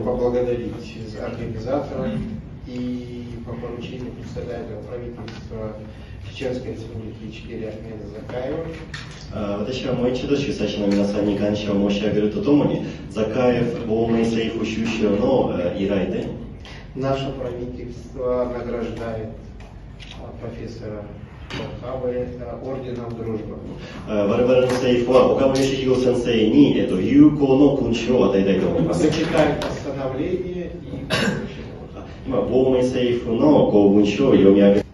поблагодарить организаторов и по поручению председателя правительства Чеченской Республики Ичкерия Ахмеда Закаева. 私はもう一度主催者の皆さんに感謝を申し上げるとともに、ザカエフ亡命政府首相の依頼で、Наше правительство награждает профессора Окавы орденом дружбы. 我々の政府は岡部義弘先生に、友好の勲章を与えたいと思います。Зачитаю постановление и 今、亡命政府の公文書を読み上げ、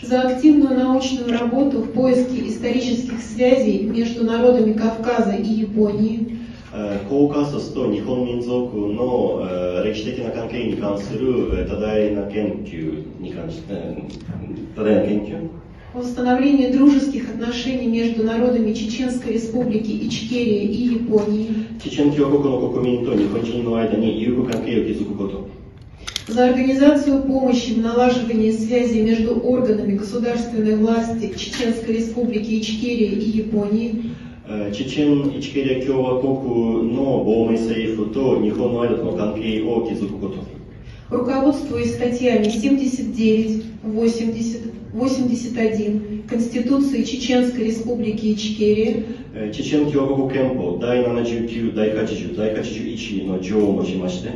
за активную научную работу в поиске исторических связей между народами Кавказа и Японии, コーカサスと日本民族の歴史的な関係に関する多大な研究に関して、多大な研究、в установлении дружеских отношений между народами Чеченской Республики Ичкерия и Японии, チェチェン共和国の国民と日本人の間に友好関係を築くこと、за организацию помощи в налаживании связей между органами государственной власти Чеченской Республики Ичкерия и Японии, チェチェン・イチケリア共和国の亡命政府と日本の間との関係を築くこと、 руководствуясь статьями 79, 80, 81 Конституции Чеченской Республики Ичкерия, チェチェン共和国憲法第79、第80、第81の条をもちまして、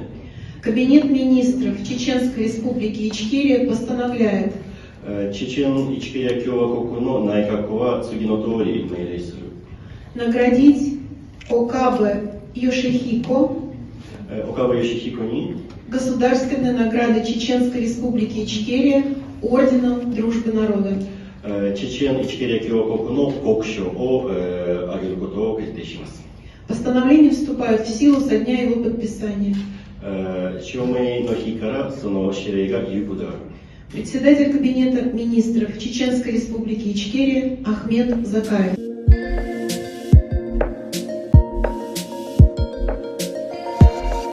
Кабинет министров Чеченской Республики Ичкерия постановляет チェチェン・イチケリア共和国の内閣は次の通り命令する。 наградить Окабе Йошихико 岡部義彦に государственной наградой Чеченской Республики Ичкерия орденом Дружбы народа. チェチェン・イチケリア共和国の国書を挙げることを決定します。 Постановление вступает в силу со дня его подписания. 署名の日からその指令が有効である。 Председатель Кабинета министров Чеченской Республики Ичкерия Ахмед Закаев.